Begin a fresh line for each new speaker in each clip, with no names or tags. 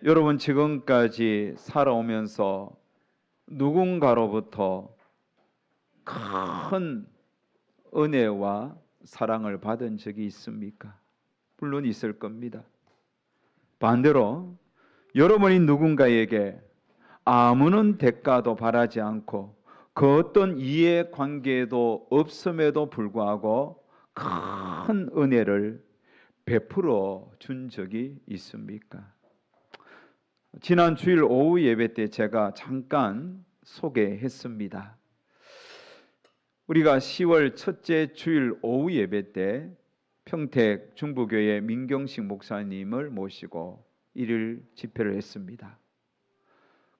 여러분 지금까지 살아오면서 누군가로부터 큰 은혜와 사랑을 받은 적이 있습니까? 물론 있을 겁니다. 반대로 여러분이 누군가에게 아무런 대가도 바라지 않고 그 어떤 이해관계도 없음에도 불구하고 큰 은혜를 베풀어 준 적이 있습니까? 지난 주일 오후 예배 때 제가 잠깐 소개했습니다. 우리가 10월 첫째 주일 오후 예배 때 평택 중부교회 민경식 목사님을 모시고 일일 집회를 했습니다.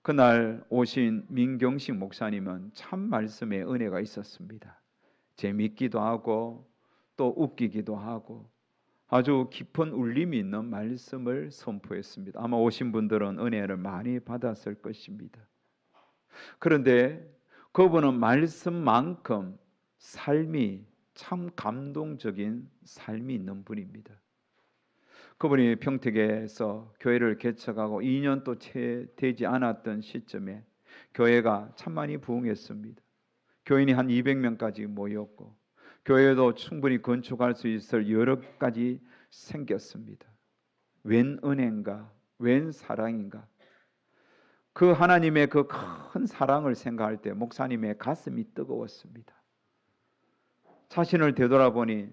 그날 오신 민경식 목사님은 참 말씀에 은혜가 있었습니다. 재밌기도 하고 또 웃기기도 하고 아주 깊은 울림이 있는 말씀을 선포했습니다. 아마 오신 분들은 은혜를 많이 받았을 것입니다. 그런데 그분은 말씀만큼 삶이 참 감동적인 삶이 있는 분입니다. 그분이 평택에서 교회를 개척하고 2년도 채 되지 않았던 시점에 교회가 참 많이 부흥했습니다. 교인이 한 200명까지 모였고 교회도 충분히 건축할 수 있을 여러 가지 생겼습니다. 웬 은혜인가, 웬 사랑인가. 그 하나님의 그 큰 사랑을 생각할 때 목사님의 가슴이 뜨거웠습니다. 자신을 되돌아보니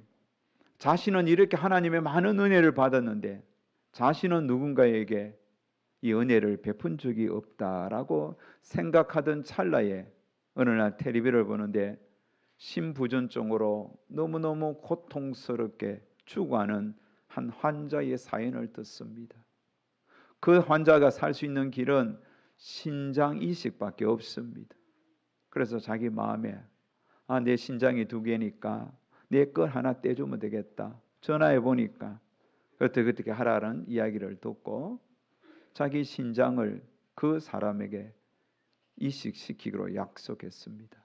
자신은 이렇게 하나님의 많은 은혜를 받았는데 자신은 누군가에게 이 은혜를 베푼 적이 없다라고 생각하던 찰나에 어느 날 텔레비를 보는데 심부전증으로 너무너무 고통스럽게 죽어가는 한 환자의 사연을 듣습니다. 그 환자가 살 수 있는 길은 신장 이식밖에 없습니다. 그래서 자기 마음에 내 신장이 2개니까 내 걸 하나 떼주면 되겠다. 전화해 보니까 어떻게 하라는 이야기를 듣고 자기 신장을 그 사람에게 이식시키기로 약속했습니다.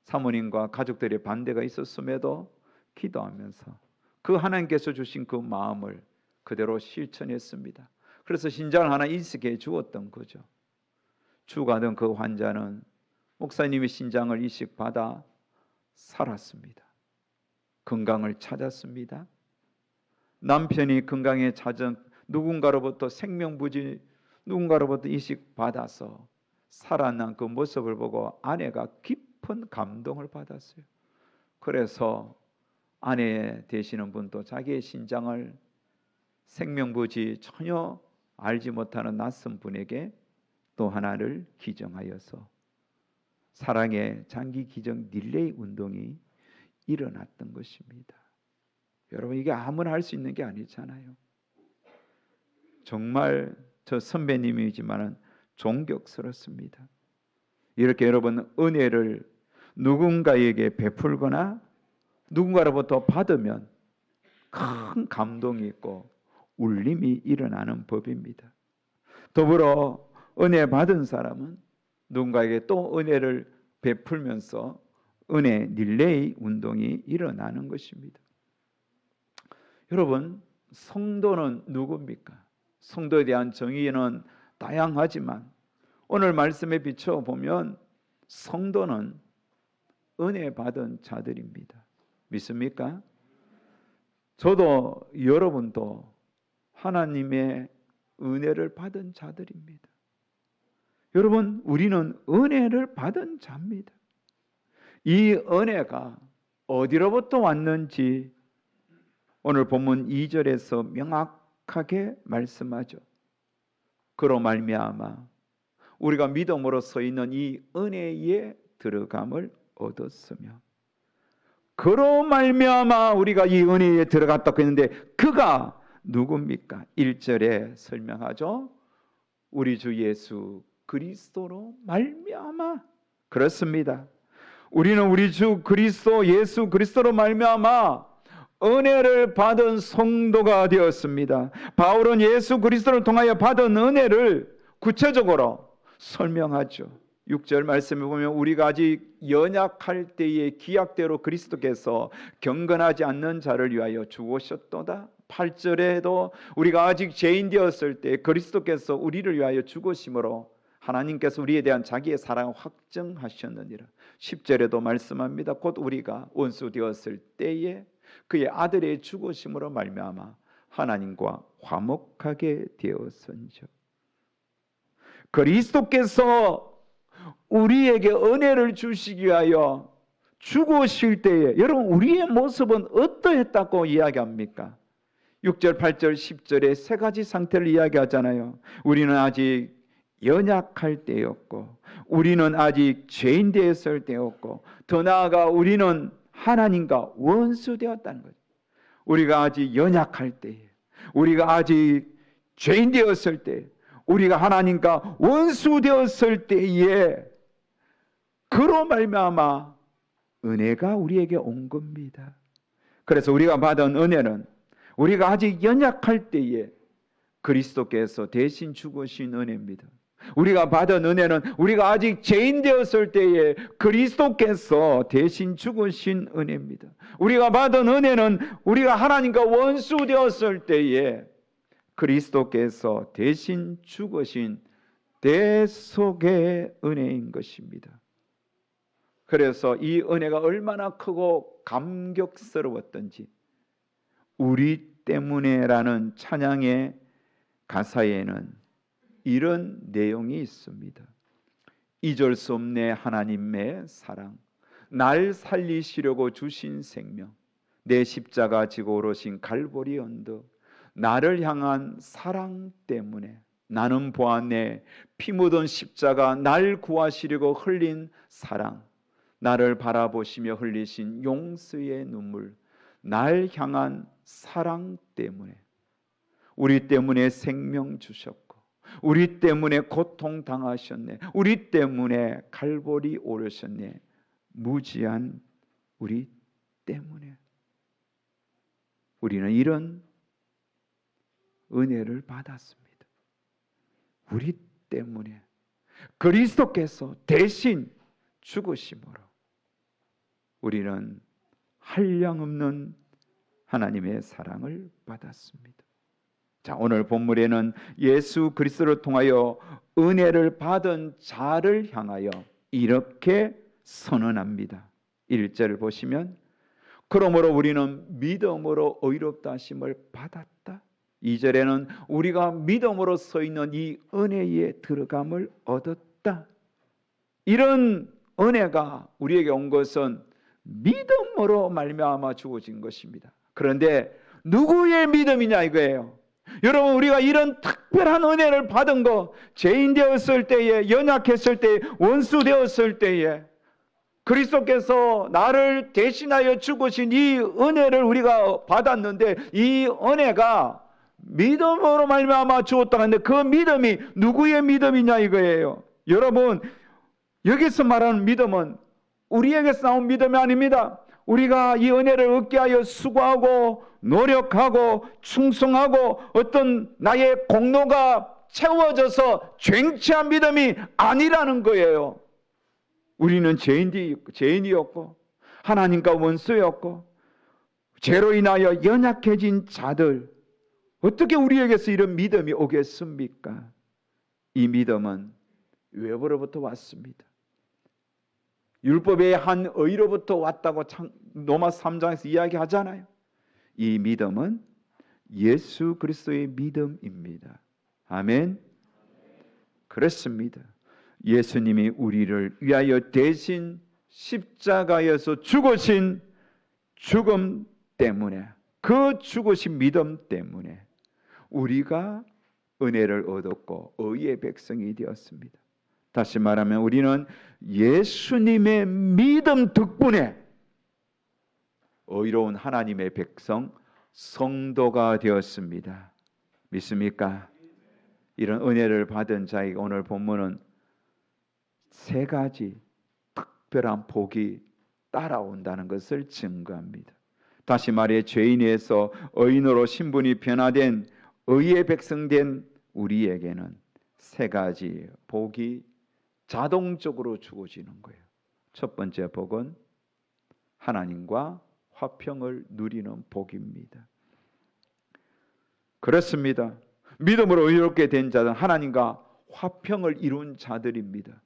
사모님과 가족들의 반대가 있었음에도 기도하면서 그 하나님께서 주신 그 마음을 그대로 실천했습니다. 그래서 신장을 하나 이식해 주었던 거죠. 죽어가던 그 환자는 목사님의 신장을 이식받아 살았습니다. 건강을 찾았습니다. 남편이 건강에 찾은 누군가로부터 생명부지 누군가로부터 이식받아서 살아난 그 모습을 보고 아내가 깊은 감동을 받았어요. 그래서 아내 되시는 분도 자기의 신장을 생명부지 전혀 알지 못하는 낯선 분에게 또 하나를 기증하여서 사랑의 장기 기증 릴레이 운동이 일어났던 것입니다. 여러분 이게 아무나 할 수 있는 게 아니잖아요. 정말 저 선배님이지만 존경스럽습니다. 이렇게 여러분 은혜를 누군가에게 베풀거나 누군가로부터 받으면 큰 감동이 있고 울림이 일어나는 법입니다. 더불어 은혜 받은 사람은 누군가에게 또 은혜를 베풀면서 은혜 릴레이 운동이 일어나는 것입니다. 여러분 성도는 누굽니까? 성도에 대한 정의는 다양하지만 오늘 말씀에 비춰보면 성도는 은혜 받은 자들입니다. 믿습니까? 저도 여러분도 하나님의 은혜를 받은 자들입니다. 여러분 우리는 은혜를 받은 자입니다. 이 은혜가 어디로부터 왔는지 오늘 본문 2절에서 명확하게 말씀하죠. 그로 말미암아 우리가 믿음으로 서 있는 이 은혜에 들어감을 얻었으며 그로 말미암아 우리가 이 은혜에 들어갔다고 했는데 그가 누굽니까? 1절에 설명하죠. 우리 주 예수 그리스도로 말미암아. 그렇습니다. 우리는 우리 주 그리스도 예수 그리스도로 말미암아 은혜를 받은 성도가 되었습니다. 바울은 예수 그리스도를 통하여 받은 은혜를 구체적으로 설명하죠. 6절 말씀에 보면 우리가 아직 연약할 때의 기약대로 그리스도께서 경건하지 않는 자를 위하여 죽으셨도다. 8절에도 우리가 아직 죄인 되었을 때 그리스도께서 우리를 위하여 죽으심으로 하나님께서 우리에 대한 자기의 사랑을 확증하셨느니라. 10절에도 말씀합니다. 곧 우리가 원수 되었을 때에 그의 아들의 죽으심으로 말미암아 하나님과 화목하게 되었은즉. 그리스도께서 우리에게 은혜를 주시기 위하여 죽으실 때에 여러분 우리의 모습은 어떠했다고 이야기합니까? 6절, 8절, 10절에 세 가지 상태를 이야기하잖아요. 우리는 아직 연약할 때였고, 우리는 아직 죄인 되었을 때였고, 더 나아가 우리는 하나님과 원수 되었다는 거죠. 우리가 아직 연약할 때에, 우리가 아직 죄인 되었을 때, 우리가 하나님과 원수 되었을 때에 그로 말미암아 은혜가 우리에게 온 겁니다. 그래서 우리가 받은 은혜는 우리가 아직 연약할 때에 그리스도께서 대신 죽으신 은혜입니다. 우리가 받은 은혜는 우리가 아직 죄인 되었을 때에 그리스도께서 대신 죽으신 은혜입니다. 우리가 받은 은혜는 우리가 하나님과 원수 되었을 때에 그리스도께서 대신 죽으신 대속의 은혜인 것입니다. 그래서 이 은혜가 얼마나 크고 감격스러웠던지 우리 때문에라는 찬양의 가사에는 이런 내용이 있습니다. 잊을 수 없네 하나님의 사랑, 날 살리시려고 주신 생명, 내 십자가 지고 오르신 갈보리 언덕, 나를 향한 사랑 때문에 나는 보았네 피 묻은 십자가 날 구하시려고 흘린 사랑, 나를 바라보시며 흘리신 용서의 눈물, 날 향한 사랑 때문에 우리 때문에 생명 주셨고 우리 때문에 고통 당하셨네, 우리 때문에 갈보리 오르셨네, 무지한 우리 때문에 우리는 이런 은혜를 받았습니다. 우리 때문에 그리스도께서 대신 죽으심으로 우리는 한량없는 하나님의 사랑을 받았습니다. 자, 오늘 본문에는 예수 그리스도를 통하여 은혜를 받은 자를 향하여 이렇게 선언합니다. 1절을 보시면 그러므로 우리는 믿음으로 의롭다 하심을 받았다. 2절에는 우리가 믿음으로 서 있는 이 은혜에 들어감을 얻었다. 이런 은혜가 우리에게 온 것은 믿음으로 말미암아 주어진 것입니다. 그런데 누구의 믿음이냐 이거예요. 여러분 우리가 이런 특별한 은혜를 받은 거 죄인 되었을 때에, 연약했을 때에, 원수 되었을 때에 그리스도께서 나를 대신하여 죽으신 이 은혜를 우리가 받았는데 이 은혜가 믿음으로 말미암아 주었다 하는데 그 믿음이 누구의 믿음이냐 이거예요. 여러분 여기서 말하는 믿음은 우리에게서 나온 믿음이 아닙니다. 우리가 이 은혜를 얻게 하여 수고하고 노력하고 충성하고 어떤 나의 공로가 채워져서 쟁취한 믿음이 아니라는 거예요. 우리는 죄인이었고 하나님과 원수였고 죄로 인하여 연약해진 자들, 어떻게 우리에게서 이런 믿음이 오겠습니까? 이 믿음은 외부로부터 왔습니다. 율법의 한 의로부터 왔다고 로마 3장에서 이야기하잖아요. 이 믿음은 예수 그리스도의 믿음입니다. 아멘. 그렇습니다. 예수님이 우리를 위하여 대신 십자가에서 죽으신 죽음 때문에, 그 죽으신 믿음 때문에 우리가 은혜를 얻었고 의의 백성이 되었습니다. 다시 말하면 우리는 예수님의 믿음 덕분에 의로운 하나님의 백성, 성도가 되었습니다. 믿습니까? 이런 은혜를 받은 자에게 오늘 본문은 세 가지 특별한 복이 따라온다는 것을 증거합니다. 다시 말해 죄인에서 의인으로 신분이 변화된 의의 백성 된 우리에게는 세 가지 복이 자동적으로 주어지는 거예요. 첫 번째 복은 하나님과 화평을 누리는 복입니다. 그렇습니다. 믿음으로 의롭게 된 자는 하나님과 화평을 이룬 자들입니다.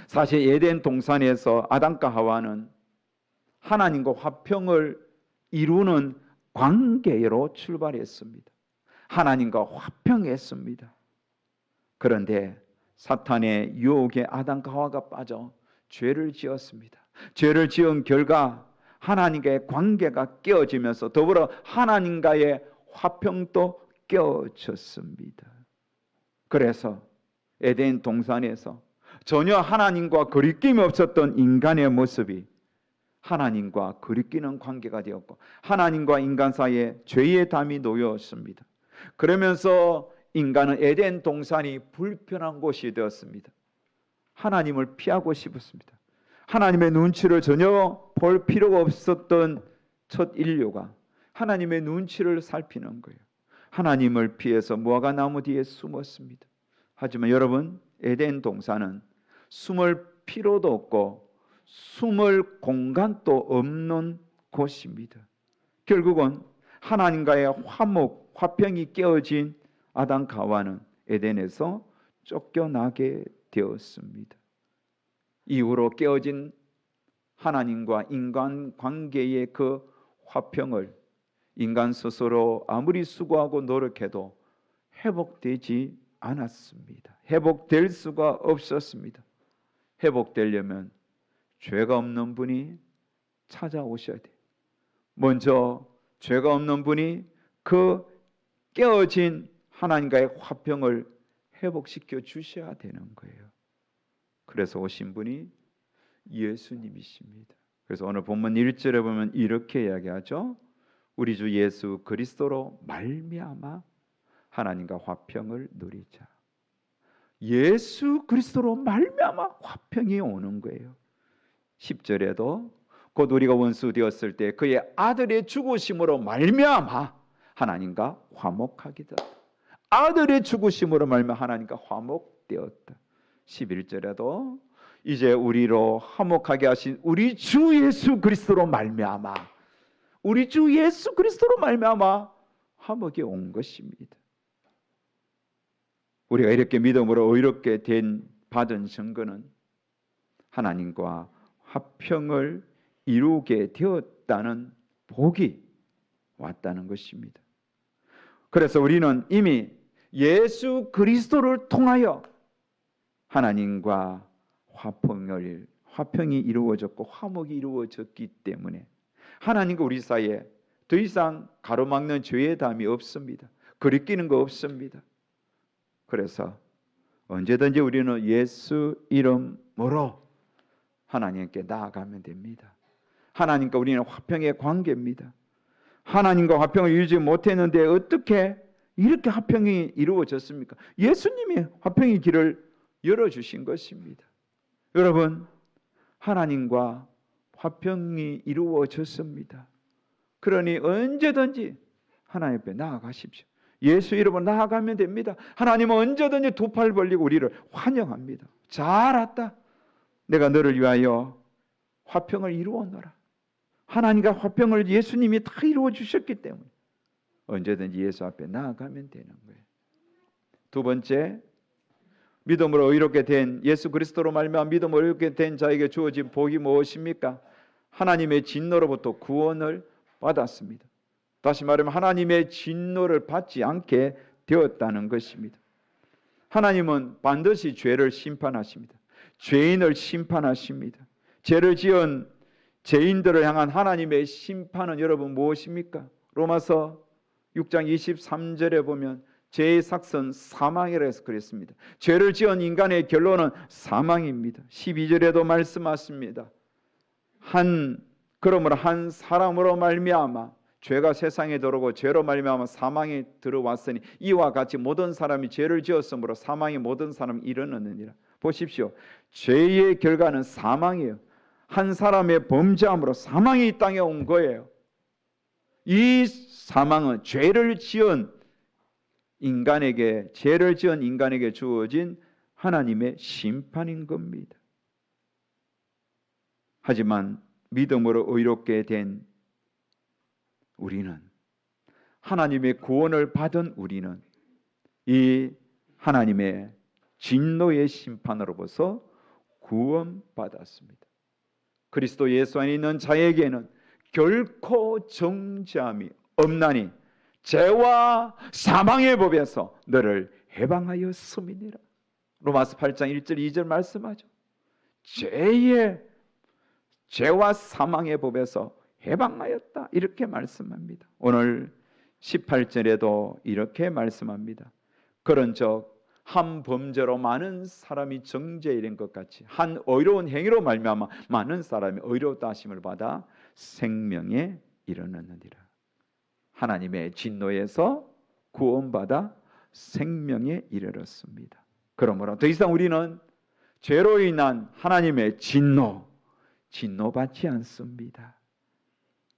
사실 에덴 동산에서 아담과 하와는 하나님과 화평을 이루는 관계로 출발했습니다. 하나님과 화평했습니다. 그런데 사탄의 유혹에 아담과 하와가 빠져 죄를 지었습니다. 죄를 지은 결과 하나님과의 관계가 깨어지면서 더불어 하나님과의 화평도 깨어졌습니다. 그래서 에덴 동산에서 전혀 하나님과 거리낌이 없었던 인간의 모습이 하나님과 거리끼는 관계가 되었고 하나님과 인간 사이에 죄의 담이 놓였습니다. 그러면서 인간은 에덴 동산이 불편한 곳이 되었습니다. 하나님을 피하고 싶었습니다. 하나님의 눈치를 전혀 볼 필요가 없었던 첫 인류가 하나님의 눈치를 살피는 거예요. 하나님을 피해서 무화과 나무 뒤에 숨었습니다. 하지만 여러분, 에덴 동산은 숨을 필요도 없고 숨을 공간도 없는 곳입니다. 결국은 하나님과의 화평이 깨어진 아담과 하와는 에덴에서 쫓겨나게 되었습니다. 이후로 깨어진 하나님과 인간 관계의 그 화평을 인간 스스로 아무리 수고하고 노력해도 회복되지 않았습니다. 회복될 수가 없었습니다. 회복되려면 죄가 없는 분이 찾아오셔야 돼요. 먼저 죄가 없는 분이 그 깨어진 하나님과의 화평을 회복시켜 주셔야 되는 거예요. 그래서 오신 분이 예수님이십니다. 그래서 오늘 본문 1절에 보면 이렇게 이야기하죠. 우리 주 예수 그리스도로 말미암아 하나님과 화평을 누리자. 예수 그리스도로 말미암아 화평이 오는 거예요. 10절에도 곧 우리가 원수 되었을 때 그의 아들의 죽으심으로 말미암아 하나님과 화목하게 되었다. 아들의 죽으심으로 말미암아 하나님과 화목되었다. 11절에도 이제 우리로 화목하게 하신 우리 주 예수 그리스도로 말미암아 우리 주 예수 그리스도로 말미암아 화목이 온 것입니다. 우리가 이렇게 믿음으로 의롭게 받은 증거는 하나님과 화평을 이루게 되었다는 복이 왔다는 것입니다. 그래서 우리는 이미 예수 그리스도를 통하여 하나님과 화평이 이루어졌고 화목이 이루어졌기 때문에 하나님과 우리 사이에 더 이상 가로막는 죄의 담이 없습니다. 거리끼는 거 없습니다. 그래서 언제든지 우리는 예수 이름으로 하나님께 나아가면 됩니다. 하나님과 우리는 화평의 관계입니다. 하나님과 화평을 이루지 못했는데 어떻게 이렇게 화평이 이루어졌습니까? 예수님이 화평의 길을 열어주신 것입니다. 여러분, 하나님과 화평이 이루어졌습니다. 그러니 언제든지 하나님 앞에 나아가십시오. 예수 이름으로 나아가면 됩니다. 하나님은 언제든지 두 팔 벌리고 우리를 환영합니다. 잘 왔다. 내가 너를 위하여 화평을 이루었노라. 하나님과 화평을 예수님이 다 이루어 주셨기 때문에 언제든지 예수 앞에 나아가면 되는 거예요. 두 번째, 믿음으로 의롭게 된 예수 그리스도로 말미암아 믿음으로 의롭게 된 자에게 주어진 복이 무엇입니까? 하나님의 진노로부터 구원을 받았습니다. 다시 말하면 하나님의 진노를 받지 않게 되었다는 것입니다. 하나님은 반드시 죄를 심판하십니다. 죄인을 심판하십니다. 죄를 지은 죄인들을 향한 하나님의 심판은 여러분 무엇입니까? 로마서 6장 23절에 보면 죄의 삭선 사망이라 해서 그랬습니다. 죄를 지은 인간의 결론은 사망입니다. 12절에도 말씀하십니다. 그러므로 한 사람으로 말미암아 죄가 세상에 들어오고 죄로 말미암아 사망이 들어왔으니 이와 같이 모든 사람이 죄를 지었으므로 사망이 모든 사람 이르느니라. 보십시오. 죄의 결과는 사망이에요. 한 사람의 범죄함으로 사망이 이 땅에 온 거예요. 이 사망은 죄를 지은 인간에게 주어진 하나님의 심판인 겁니다. 하지만 믿음으로 의롭게 된 우리는 하나님의 구원을 받은 우리는 이 하나님의 진노의 심판으로부터 구원받았습니다. 그리스도 예수 안에 있는 자에게는 결코 정죄함이 없나니 죄와 사망의 법에서 너를 해방하였음이니라. 로마서 8장 1절 2절 말씀하죠. 죄와 사망의 법에서 해방하였다, 이렇게 말씀합니다. 오늘 18절에도 이렇게 말씀합니다. 그런즉 한 범죄로 많은 사람이 정죄에 이른 것 같이 한 의로운 행위로 말미암아 많은 사람이 의롭다 하심을 받아 생명에 이르렀느니라. 하나님의 진노에서 구원받아 생명에 이르렀습니다. 그러므로 더 이상 우리는 죄로 인한 하나님의 진노받지 않습니다.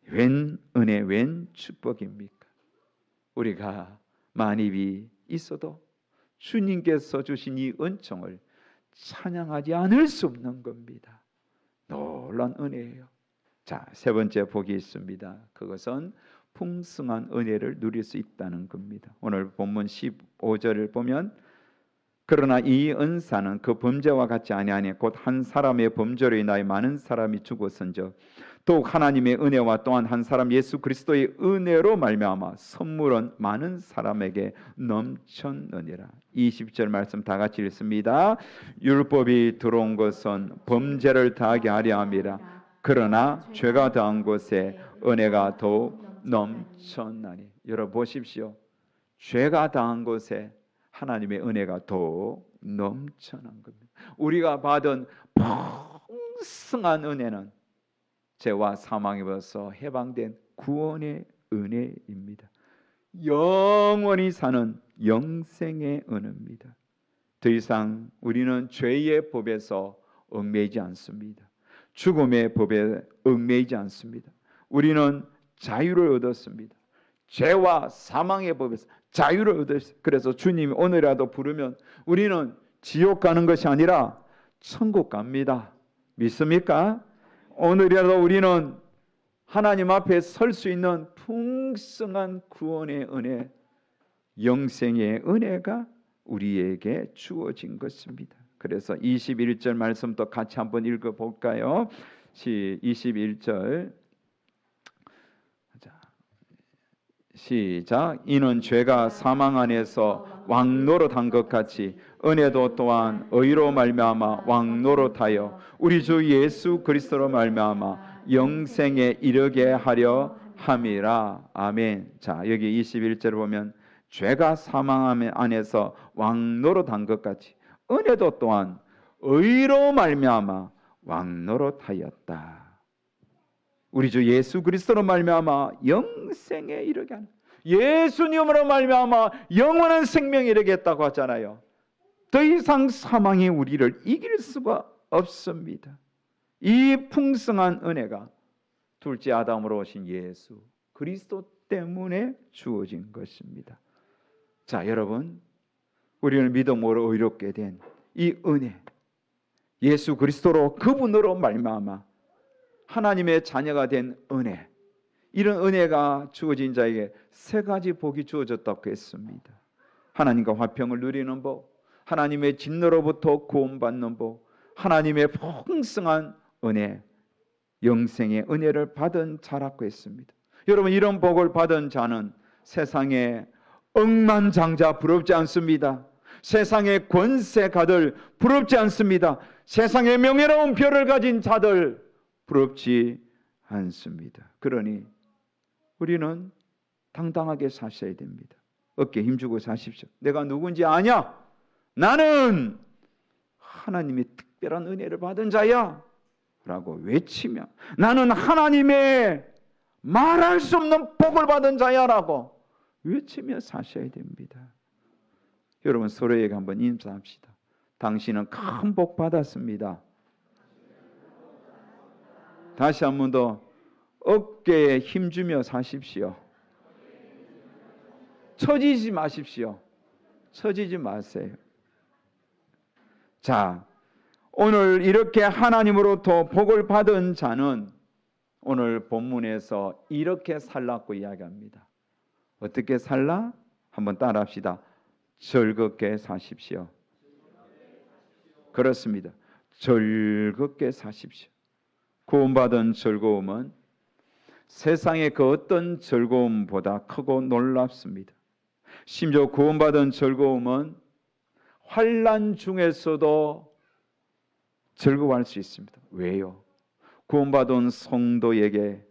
웬 은혜, 웬 축복입니까? 우리가 만입이 있어도 주님께서 주신 이 은총을 찬양하지 않을 수 없는 겁니다. 놀라운 은혜예요. 자, 세 번째 복이 있습니다. 그것은 풍성한 은혜를 누릴 수 있다는 겁니다. 오늘 본문 15절을 보면 그러나 이 은사는 그 범죄와 같지 아니하니 곧 한 사람의 범죄로 인하여 많은 사람이 죽었은즉 더욱 하나님의 은혜와 또한 한 사람 예수 그리스도의 은혜로 말미암아 선물은 많은 사람에게 넘쳤느니라. 20절 말씀 다 같이 읽습니다. 율법이 들어온 것은 범죄를 더하게 하려 함이라. 그러나 죄가 더한 곳에 은혜가 더욱 넘쳤나니. 여러분 보십시오. 죄가 더한 곳에 하나님의 은혜가 더욱 넘쳐난 겁니다. 우리가 받은 풍성한 은혜는 죄와 사망에서 해방된 구원의 은혜입니다. 영원히 사는 영생의 은혜입니다. 더 이상 우리는 죄의 법에서 얽매이지 않습니다. 죽음의 법에 얽매이지 않습니다. 우리는 자유를 얻었습니다. 죄와 사망의 법에서 자유를 얻었어요. 그래서 주님이 오늘이라도 부르면 우리는 지옥 가는 것이 아니라 천국 갑니다. 믿습니까? 오늘이라도 우리는 하나님 앞에 설 수 있는 풍성한 구원의 은혜, 영생의 은혜가 우리에게 주어진 것입니다. 그래서 21절 말씀도 같이 한번 읽어볼까요? 21절 시작. 이는 죄가 사망 안에서 왕노릇한 것 같이 은혜도 또한 의로 말미암아 왕노릇하여 우리 주 예수 그리스도로 말미암아 영생에 이르게 하려 함이라. 아멘. 자, 여기 21절을 보면 죄가 사망 안에서 왕노릇한 것 같이 은혜도 또한 의로 말미암아 왕노릇하였다. 우리 주 예수 그리스도로 말미암아 영생에 이르게 하는, 예수님으로 말미암아 영원한 생명에 이르겠다고 하잖아요. 더 이상 사망이 우리를 이길 수가 없습니다. 이 풍성한 은혜가 둘째 아담으로 오신 예수 그리스도 때문에 주어진 것입니다. 자, 여러분, 우리는 믿음으로 의롭게 된 이 은혜, 예수 그리스도로 그분으로 말미암아 하나님의 자녀가 된 은혜, 이런 은혜가 주어진 자에게 세 가지 복이 주어졌다고 했습니다. 하나님과 화평을 누리는 복, 하나님의 진노로부터 구원받는 복, 하나님의 풍성한 은혜, 영생의 은혜를 받은 자라고 했습니다. 여러분, 이런 복을 받은 자는 세상에 억만장자 부럽지 않습니다. 세상의 권세가들 부럽지 않습니다. 세상의 명예로운 별을 가진 자들 부럽지 않습니다. 그러니 우리는 당당하게 사셔야 됩니다. 어깨에 힘주고 사십시오. 내가 누군지 아냐? 나는 하나님의 특별한 은혜를 받은 자야 라고 외치며, 나는 하나님의 말할 수 없는 복을 받은 자야 라고 외치며 사셔야 됩니다. 여러분, 서로에게 한번 인사합시다. 당신은 큰 복 받았습니다. 다시 한 번 더 어깨에 힘주며 사십시오. 처지지 마십시오. 처지지 마세요. 자, 오늘 이렇게 하나님으로부터 복을 받은 자는 오늘 본문에서 이렇게 살라고 이야기합니다. 어떻게 살라? 한번 따라합시다. 즐겁게 사십시오. 그렇습니다. 즐겁게 사십시오. 구원받은 즐거움은 세상의 그 어떤 즐거움보다 크고 놀랍습니다. 심지어 구원받은 즐거움은 환난 중에서도 즐거워할 수 있습니다. 왜요? 구원받은 성도에게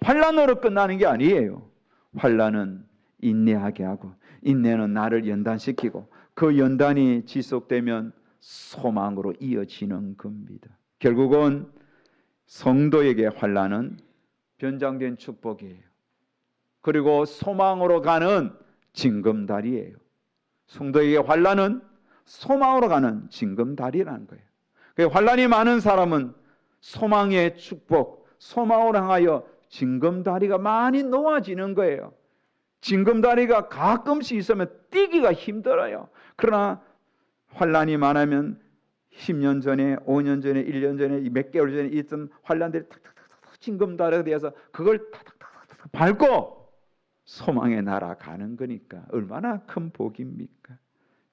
환난으로 끝나는 게 아니에요. 환난은 인내하게 하고, 인내는 나를 연단시키고, 그 연단이 지속되면 소망으로 이어지는 겁니다. 결국은 성도에게 환난은 변장된 축복이에요. 그리고 소망으로 가는 징검다리예요. 성도에게 환난은 소망으로 가는 징검다리라는 거예요. 환난이 많은 사람은 소망의 축복, 소망으로 향하여 징검다리가 많이 놓아지는 거예요. 징검다리가 가끔씩 있으면 뛰기가 힘들어요. 그러나 환난이 많으면 10년 전에, 5년 전에, 1년 전에, 몇 개월 전에 있던 환난들이 탁탁탁탁 징검다리가 되어서 그걸 탁탁탁탁 밟고 소망에 날아가는 거니까 얼마나 큰 복입니까?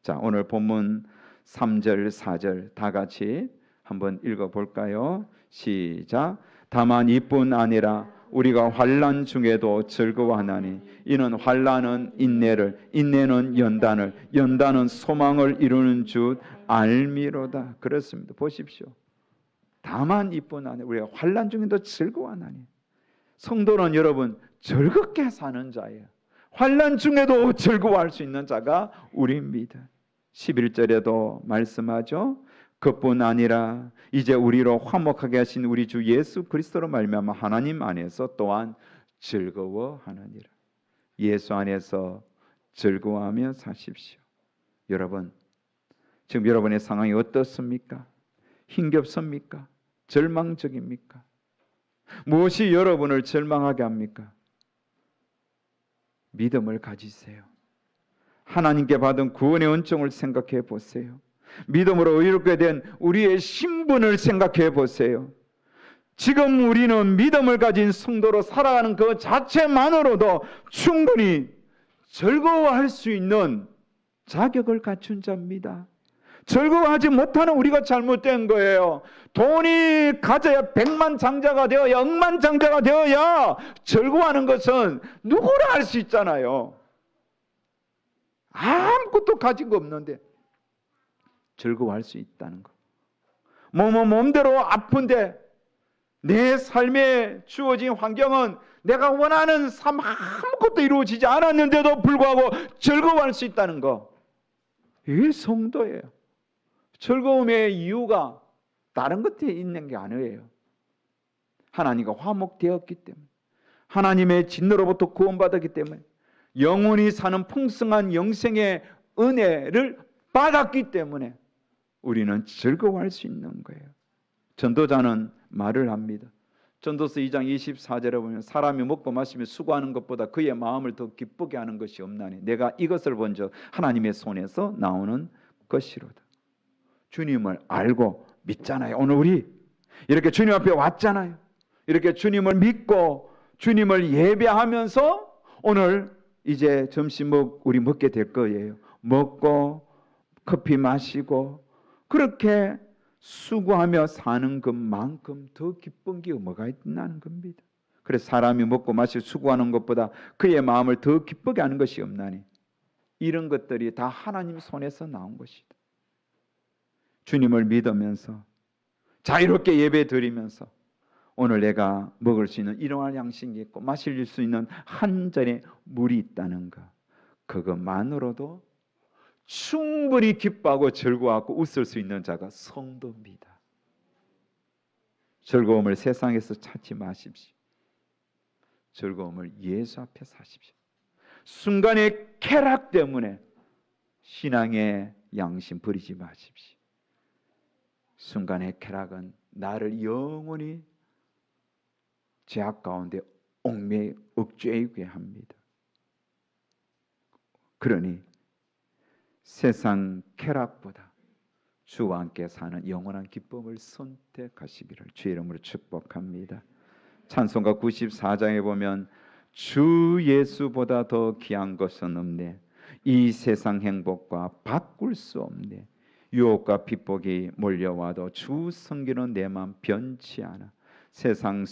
자, 오늘 본문 3절, 4절 다 같이 한번 읽어볼까요? 시작. 다만 이뿐 아니라 우리가 환난 중에도 즐거워하나니 이는 환난은 인내를, 인내는 연단을, 연단은 소망을 이루는 줄 알미로다. 그렇습니다. 보십시오. 다만 이뿐 아니라 우리가 환난 중에도 즐거워하나니. 성도는 여러분 즐겁게 사는 자예요. 환난 중에도 즐거워할 수 있는 자가 우리입니다. 11절에도 말씀하죠. 그뿐 아니라 이제 우리로 화목하게 하신 우리 주 예수 그리스도로 말미암아 하나님 안에서 또한 즐거워하느니라. 예수 안에서 즐거워하며 사십시오. 여러분, 지금 여러분의 상황이 어떻습니까? 힘겹습니까? 절망적입니까? 무엇이 여러분을 절망하게 합니까? 믿음을 가지세요. 하나님께 받은 구원의 은총을 생각해 보세요. 믿음으로 의롭게 된 우리의 신분을 생각해 보세요. 지금 우리는 믿음을 가진 성도로 살아가는 그 자체만으로도 충분히 즐거워할 수 있는 자격을 갖춘 자입니다. 즐거워하지 못하는 우리가 잘못된 거예요. 돈이 가져야 백만장자가 되어야, 억만장자가 되어야 즐거워하는 것은 누구나 할 수 있잖아요. 아무것도 가진 거 없는데 즐거워할 수 있다는 거. 몸대로 아픈데 내 삶에 주어진 환경은 내가 원하는 삶 아무것도 이루어지지 않았는데도 불구하고 즐거워할 수 있다는 거. 이게 성도예요. 즐거움의 이유가 다른 것에 있는 게 아니에요. 하나님과 화목되었기 때문에, 하나님의 진노로부터 구원받았기 때문에, 영원히 사는 풍성한 영생의 은혜를 받았기 때문에 우리는 즐거워할 수 있는 거예요. 전도자는 말을 합니다. 전도서 2장 24절에 보면 사람이 먹고 마시며 수고하는 것보다 그의 마음을 더 기쁘게 하는 것이 없나니 내가 이것을 본즉 하나님의 손에서 나오는 것이로다. 주님을 알고 믿잖아요. 오늘 우리 이렇게 주님 앞에 왔잖아요. 이렇게 주님을 믿고 주님을 예배하면서 오늘 이제 점심 우리 먹게 될 거예요. 먹고 커피 마시고 그렇게 수고하며 사는 것만큼 더 기쁜 게 뭐가 있나는 겁니다. 그래서 사람이 먹고 마시고 수고하는 것보다 그의 마음을 더 기쁘게 하는 것이 없나니 이런 것들이 다 하나님 손에서 나온 것이다. 주님을 믿으면서 자유롭게 예배 드리면서 오늘 내가 먹을 수 있는 일용할 양식이 있고 마실 수 있는 한 잔의 물이 있다는 것, 그것만으로도 충분히 기뻐하고 즐거워하고 웃을 수 있는 자가 성도입니다. 즐거움을 세상에서 찾지 마십시오. 즐거움을 예수 앞에 사십시오. 순간의 쾌락 때문에 신앙의 양심 버리지 마십시오. 순간의 쾌락은 나를 영원히 죄악 가운데 얽매여 억죄이게 합니다. 그러니 세상 쾌락보다 주와 함께 사는 영원한 기쁨을 선택하시기를 주의 이름으로 축복합니다. 찬송가 94장에 보면 주 예수보다 더 귀한 것은 없네. 이 세상 행복과 바꿀 수 없네. 유혹과 핍박이 몰려와도 주 섬기는 내 맘 변치 않아. 세상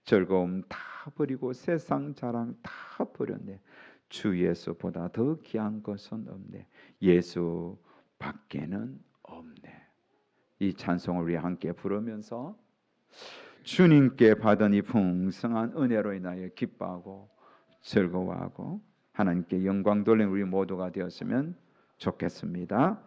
즐거움 다 버리고 세상 자랑 다 버렸네. 주 예수보다 더 귀한 것은 없네. 예수 밖에는 없네. 이 찬송을 우리 함께 부르면서 주님께 받은 이 풍성한 은혜로 인하여 기뻐하고 즐거워하고 하나님께 영광 돌리는 우리 모두가 되었으면 좋겠습니다.